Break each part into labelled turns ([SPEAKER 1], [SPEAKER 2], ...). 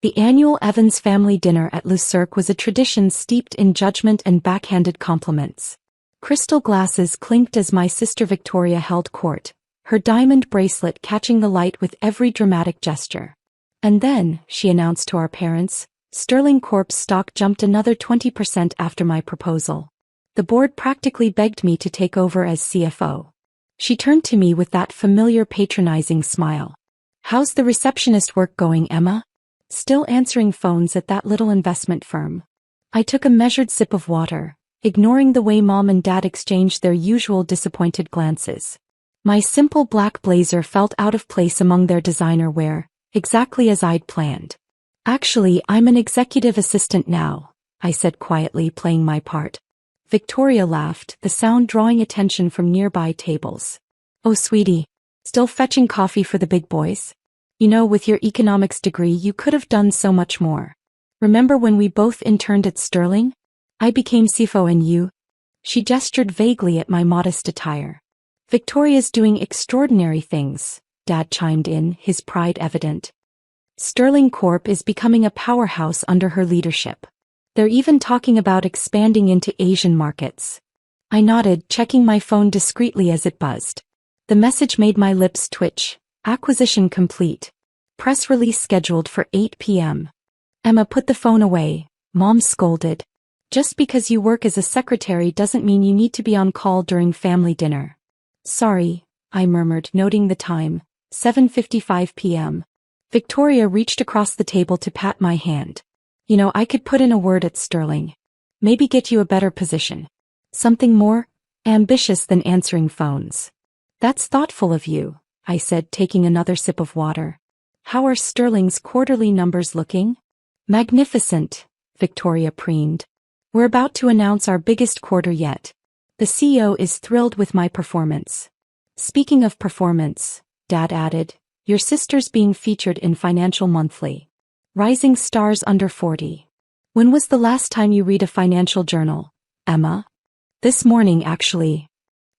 [SPEAKER 1] The annual Evans family dinner at Cirque was a tradition steeped in judgment and backhanded compliments. Crystal glasses clinked as my sister Victoria held court, her diamond bracelet catching the light with every dramatic gesture. And then, she announced to our parents, Sterling Corp's stock jumped another 20% after my proposal. The board practically begged me to take over as CFO. She turned to me with that familiar patronizing smile. "How's the receptionist work going, Emma? Still answering phones at that little investment firm?" I took a measured sip of water, ignoring the way Mom and Dad exchanged their usual disappointed glances. My simple black blazer felt out of place among their designer wear, exactly as I'd planned. "Actually, I'm an executive assistant now," I said quietly, playing my part. Victoria laughed, the sound drawing attention from nearby tables. "Oh sweetie, still fetching coffee for the big boys? You know, with your economics degree you could have done so much more. Remember when we both interned at Sterling? I became CFO and you—" She gestured vaguely at my modest attire. "Victoria's doing extraordinary things," Dad chimed in, his pride evident. "Sterling Corp is becoming a powerhouse under her leadership. They're even talking about expanding into Asian markets." I nodded, checking my phone discreetly as it buzzed. The message made my lips twitch. "Acquisition complete. Press release scheduled for 8 p.m. "Emma, put the phone away," Mom scolded. "Just because you work as a secretary doesn't mean you need to be on call during family dinner." "Sorry," I murmured, noting the time, 7:55 p.m. Victoria reached across the table to pat my hand. "You know, I could put in a word at Sterling. Maybe get you a better position. Something more ambitious than answering phones." "That's thoughtful of you," I said, taking another sip of water. "How are Sterling's quarterly numbers looking?" "Magnificent," Victoria preened. "We're about to announce our biggest quarter yet. The CEO is thrilled with my performance." "Speaking of performance," Dad added, "your sister's being featured in Financial Monthly. Rising stars under 40. When was the last time you read a financial journal, Emma?" "This morning, actually."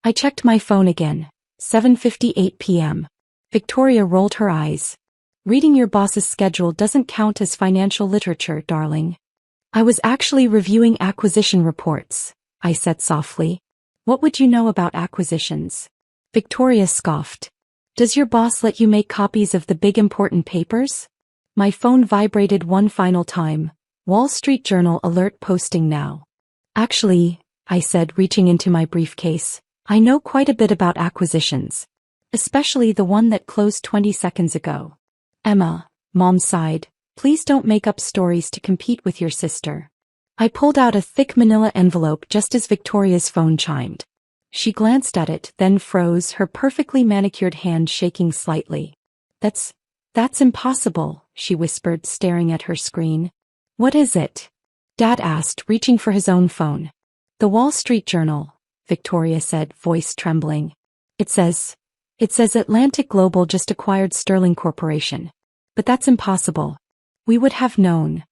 [SPEAKER 1] I checked my phone again. 7:58 p.m. Victoria rolled her eyes. "Reading your boss's schedule doesn't count as financial literature, darling." "I was actually reviewing acquisition reports," I said softly. "What would you know about acquisitions?" Victoria scoffed. "Does your boss let you make copies of the big important papers?" My phone vibrated one final time. Wall Street Journal alert posting now. "Actually," I said, reaching into my briefcase, "I know quite a bit about acquisitions. Especially the one that closed 20 seconds ago." "Emma," Mom sighed, "please don't make up stories to compete with your sister." I pulled out a thick manila envelope just as Victoria's phone chimed. She glanced at it, then froze, her perfectly manicured hand shaking slightly. That's impossible," she whispered, staring at her screen. "What is it?" Dad asked, reaching for his own phone. "The Wall Street Journal," Victoria said, voice trembling. It says Atlantic Global just acquired Sterling Corporation. But that's impossible. We would have known."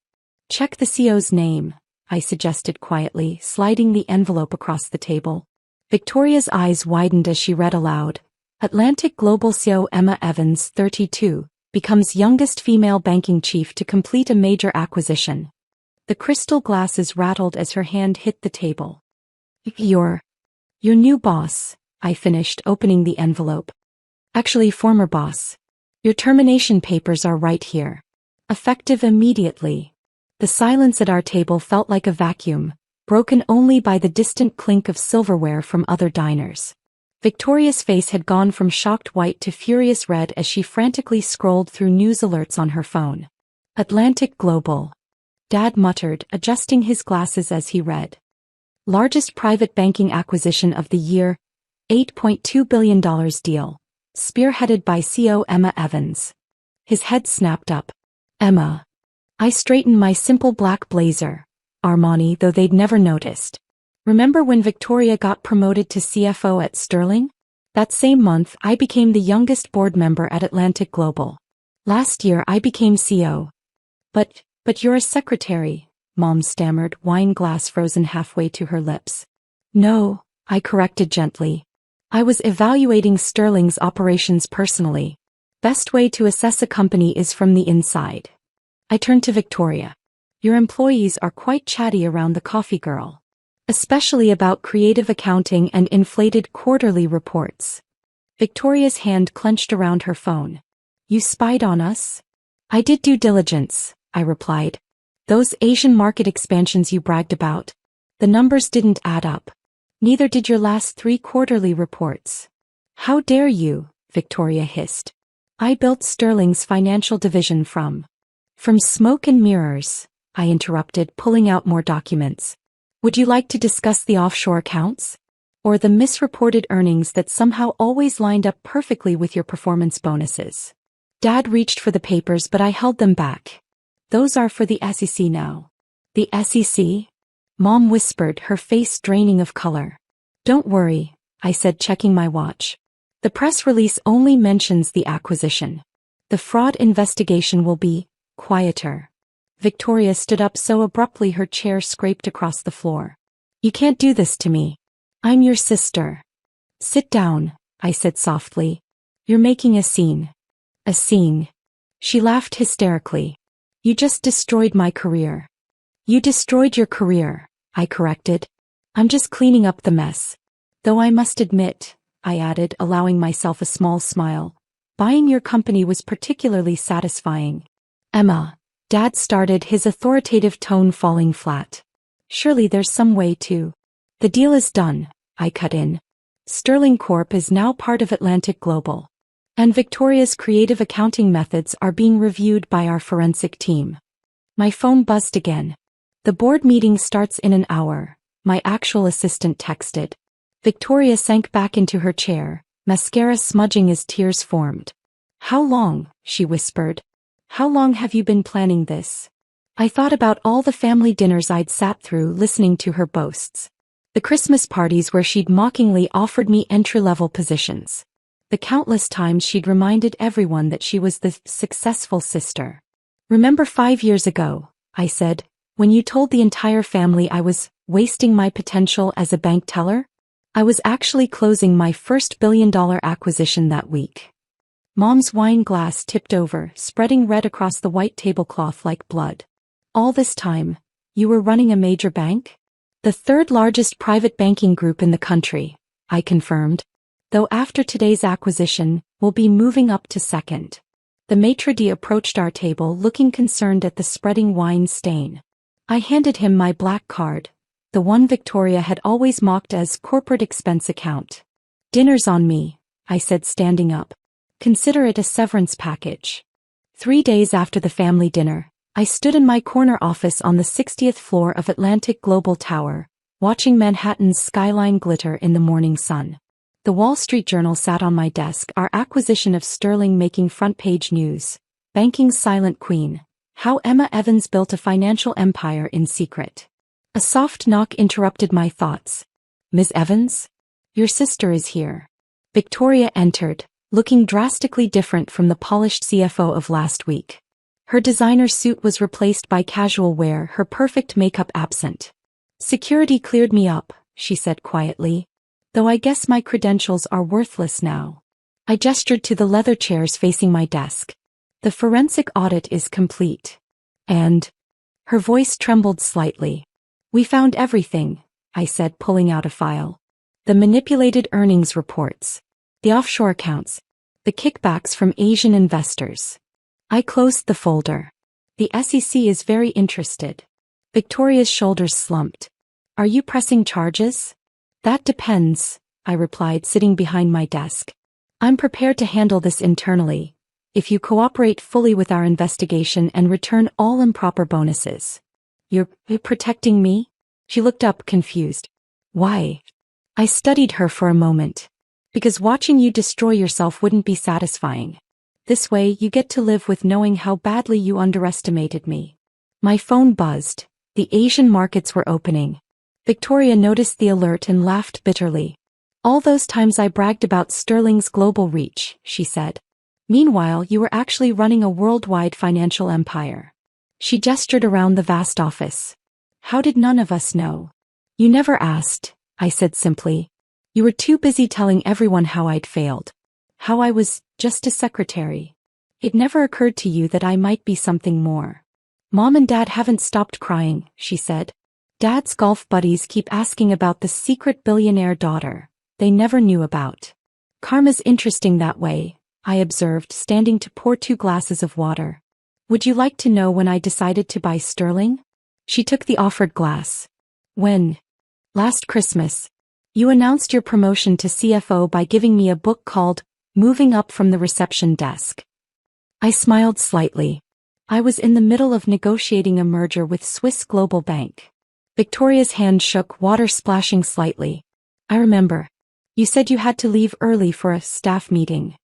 [SPEAKER 1] "Check the CEO's name," I suggested quietly, sliding the envelope across the table. Victoria's eyes widened as she read aloud. "Atlantic Global CEO Emma Evans, 32, becomes youngest female banking chief to complete a major acquisition." The crystal glasses rattled as her hand hit the table. Your new boss," I finished, opening the envelope. "Actually, former boss. Your termination papers are right here. Effective immediately." The silence at our table felt like a vacuum, broken only by the distant clink of silverware from other diners. Victoria's face had gone from shocked white to furious red as she frantically scrolled through news alerts on her phone. "Atlantic Global," Dad muttered, adjusting his glasses as he read. "Largest private banking acquisition of the year, $8.2 billion deal, spearheaded by CEO Emma Evans." His head snapped up. "Emma." I straightened my simple black blazer. Armani, though they'd never noticed. "Remember when Victoria got promoted to CFO at Sterling? That same month, I became the youngest board member at Atlantic Global. Last year I became CEO. But you're a secretary," Mom stammered, wine glass frozen halfway to her lips. "No," I corrected gently. "I was evaluating Sterling's operations personally. Best way to assess a company is from the inside." I turned to Victoria. Your employees are quite chatty around the coffee girl. Especially about creative accounting and inflated quarterly reports. Victoria's hand clenched around her phone. You spied on us? I did due diligence, I replied. Those Asian market expansions you bragged about. The numbers didn't add up. Neither did your last 3 quarterly reports. How dare you, Victoria hissed. I built Sterling's financial division from smoke and mirrors, I interrupted, pulling out more documents. Would you like to discuss the offshore accounts? Or the misreported earnings that somehow always lined up perfectly with your performance bonuses? Dad reached for the papers, but I held them back. Those are for the SEC now. The SEC? Mom whispered, her face draining of color. Don't worry, I said, checking my watch. The press release only mentions the acquisition. The fraud investigation will be quieter. Victoria stood up so abruptly her chair scraped across the floor. You can't do this to me. I'm your sister. Sit down, I said softly. You're making a scene. A scene. She laughed hysterically. You just destroyed my career. You destroyed your career, I corrected. I'm just cleaning up the mess. Though I must admit, I added, allowing myself a small smile, buying your company was particularly satisfying. Emma. Dad started, his authoritative tone falling flat. Surely there's some way to. The deal is done, I cut in. Sterling Corp is now part of Atlantic Global. And Victoria's creative accounting methods are being reviewed by our forensic team. My phone buzzed again. The board meeting starts in an hour, my actual assistant texted. Victoria sank back into her chair, mascara smudging as tears formed. How long, she whispered. How long have you been planning this? I thought about all the family dinners I'd sat through listening to her boasts. The Christmas parties where she'd mockingly offered me entry-level positions. The countless times she'd reminded everyone that she was the successful sister. Remember 5 years ago, I said, when you told the entire family I was wasting my potential as a bank teller? I was actually closing my first billion-dollar acquisition that week. Mom's wine glass tipped over, spreading red across the white tablecloth like blood. All this time, you were running a major bank? The 3rd largest private banking group in the country, I confirmed. Though after today's acquisition, we'll be moving up to 2nd. The maitre d' approached our table looking concerned at the spreading wine stain. I handed him my black card, the one Victoria had always mocked as corporate expense account. Dinner's on me, I said, standing up. Consider it a severance package. 3 days after the family dinner, I stood in my corner office on the 60th floor of Atlantic Global Tower, watching Manhattan's skyline glitter in the morning sun. The Wall Street Journal sat on my desk, our acquisition of Sterling making front-page news. Banking's silent queen. How Emma Evans built a financial empire in secret. A soft knock interrupted my thoughts. Ms. Evans? Your sister is here. Victoria entered, looking drastically different from the polished CFO of last week. Her designer suit was replaced by casual wear, her perfect makeup absent. Security cleared me up, she said quietly. Though I guess my credentials are worthless now. I gestured to the leather chairs facing my desk. The forensic audit is complete. And? Her voice trembled slightly. We found everything, I said, pulling out a file. The manipulated earnings reports. The offshore accounts. The kickbacks from Asian investors. I closed the folder. The SEC is very interested. Victoria's shoulders slumped. Are you pressing charges? That depends, I replied, sitting behind my desk. I'm prepared to handle this internally, if you cooperate fully with our investigation and return all improper bonuses. You're protecting me? She looked up, confused. Why? I studied her for a moment. Because watching you destroy yourself wouldn't be satisfying. This way you get to live with knowing how badly you underestimated me. My phone buzzed. The Asian markets were opening. Victoria noticed the alert and laughed bitterly. All those times I bragged about Sterling's global reach, she said. Meanwhile, you were actually running a worldwide financial empire. She gestured around the vast office. How did none of us know? You never asked, I said simply. You were too busy telling everyone how I'd failed. How I was just a secretary. It never occurred to you that I might be something more. Mom and Dad haven't stopped crying, she said. Dad's golf buddies keep asking about the secret billionaire daughter they never knew about. Karma's interesting that way, I observed, standing to pour 2 glasses of water. Would you like to know when I decided to buy sterling? She took the offered glass. When? Last Christmas. You announced your promotion to CFO by giving me a book called Moving Up from the Reception Desk. I smiled slightly. I was in the middle of negotiating a merger with Swiss Global Bank. Victoria's hand shook, water splashing slightly. I remember. You said you had to leave early for a staff meeting.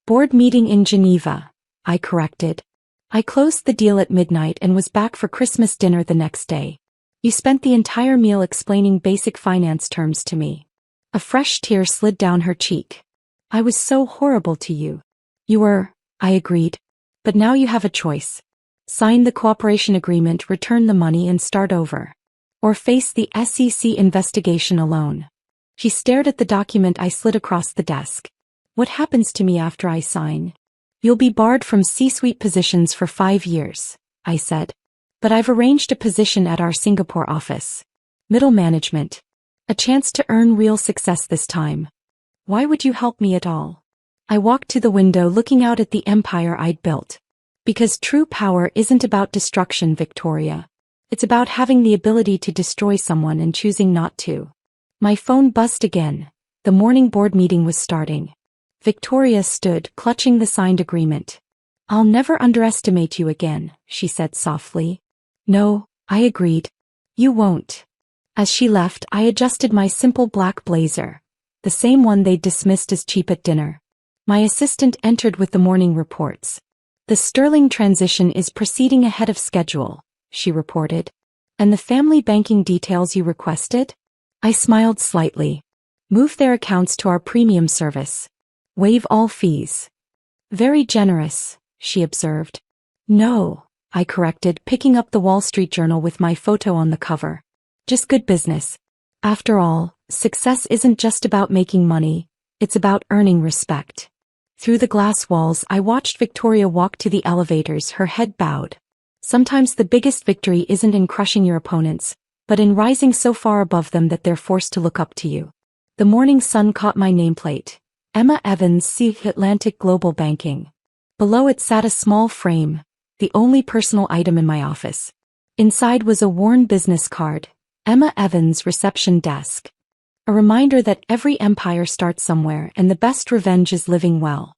[SPEAKER 1] Board meeting in Geneva, I corrected. I closed the deal at midnight and was back for Christmas dinner the next day. You spent the entire meal explaining basic finance terms to me. A fresh tear slid down her cheek. I was so horrible to you. You were, I agreed. But now you have a choice. Sign the cooperation agreement, return the money and start over. Or face the SEC investigation alone. She stared at the document I slid across the desk. What happens to me after I sign? You'll be barred from C-suite positions for 5 years, I said. But I've arranged a position at our Singapore office. Middle management. A chance to earn real success this time. Why would you help me at all? I walked to the window looking out at the empire I'd built. Because true power isn't about destruction, Victoria. It's about having the ability to destroy someone and choosing not to. My phone buzzed again. The morning board meeting was starting. Victoria stood, clutching the signed agreement. I'll never underestimate you again, she said softly. No, I agreed. You won't. As she left, I adjusted my simple black blazer. The same one they'd dismissed as cheap at dinner. My assistant entered with the morning reports. The sterling transition is proceeding ahead of schedule, she reported. And the family banking details you requested? I smiled slightly. Move their accounts to our premium service. Waive all fees. Very generous, she observed. No, I corrected, picking up the Wall Street Journal with my photo on the cover. Just good business. After all, success isn't just about making money, it's about earning respect. Through the glass walls, I watched Victoria walk to the elevators, her head bowed. Sometimes the biggest victory isn't in crushing your opponents, but in rising so far above them that they're forced to look up to you. The morning sun caught my nameplate. Emma Evans, Cirque Atlantic Global Banking. Below it sat a small frame, the only personal item in my office. Inside was a worn business card, Emma Evans, Reception Desk. A reminder that every empire starts somewhere and the best revenge is living well.